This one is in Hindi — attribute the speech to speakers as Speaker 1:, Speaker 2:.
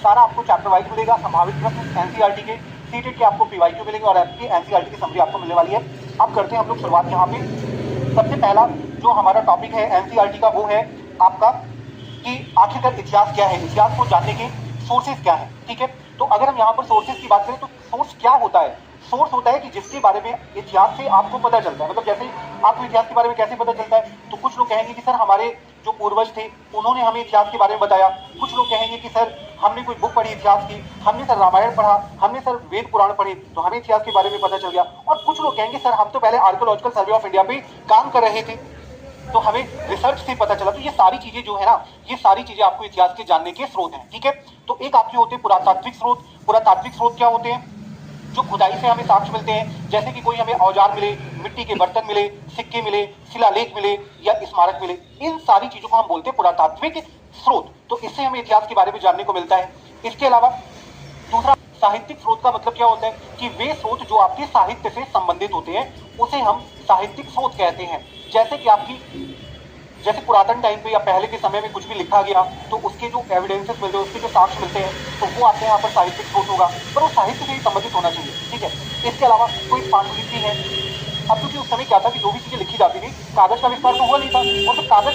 Speaker 1: सारा आपको चैप्टर वाइज मिलेगा, संभावित प्रश्न एनसीईआरटी के, सीटेट के आपको पीवाईक्यू मिलेंगे और आपकी एनसीईआरटी की समरी आपको मिलने वाली है। अब करते हैं हम लोग शुरुआत यहाँ पे। सबसे पहला जो हमारा टॉपिक है एनसीईआरटी का वो है आपका कि आखिरकार इतिहास क्या है, इतिहास को जानने के सोर्सेज क्या है। ठीक है, तो अगर हम यहाँ पर सोर्सेज की बात करें तो सोर्स क्या होता है? सोर्स होता है कि जिसके बारे में इतिहास से आपको पता चलता है। मतलब जैसे आपको इतिहास के बारे में कैसे पता चलता है, तो कुछ लोग कहेंगे कि सर हमारे जो पूर्वज थे उन्होंने हमें इतिहास के बारे में बताया। कुछ लोग कहेंगे कि सर हमने कोई बुक पढ़ी इतिहास की, हमने सर रामायण पढ़ा, हमने सर वेद पुराण पढ़े तो हमें इतिहास के बारे में पता चल गया। और कुछ लोग कहेंगे सर हम तो पहले आर्कियोलॉजिकल सर्वे ऑफ इंडिया पे काम कर रहे थे तो हमें रिसर्च से पता चला। तो ये सारी चीजें जो है ना, ये सारी चीजें आपको इतिहास के जानने के स्रोत हैं। ठीक है, तो एक आपके होते हैं पुरातात्विक स्रोत। पुरातात्विक स्रोत क्या होते हैं? जो खुदाई से हमें साक्ष्य मिलते हैं, जैसे कि कोई हमें औजार मिले, मिट्टी के बर्तन मिले, सिक्के मिले, शिलालेख मिले या स्मारक मिले, इन सारी चीजों को हम बोलते हैं पुरातात्विक स्रोत। तो इससे हमें इतिहास के बारे में जानने को मिलता है। इसके अलावा दूसरा साहित्यिक स्रोत का मतलब क्या होता है कि वे स्रोत जो आपके साहित्य से संबंधित होते हैं उसे हम साहित्यिक स्रोत कहते हैं। जैसे कि आपकी जैसे पुरातन टाइम पे या पहले के समय में कुछ भी लिखा गया तो उसके जो एविडेंसेस मिलते हैं, उसके जो साक्ष्य मिलते हैं, तो वो आपके यहाँ पर साहित्यिक स्रोत होगा, पर वो साहित्य से ही संबंधित होना चाहिए। ठीक है, इसके अलावा कोई पांडुलिपि है। अब क्योंकि उस समय क्या था कि जो भी चीजें लिखी जाती थी, कागज का विस्तार तो हुआ नहीं था और तो कागज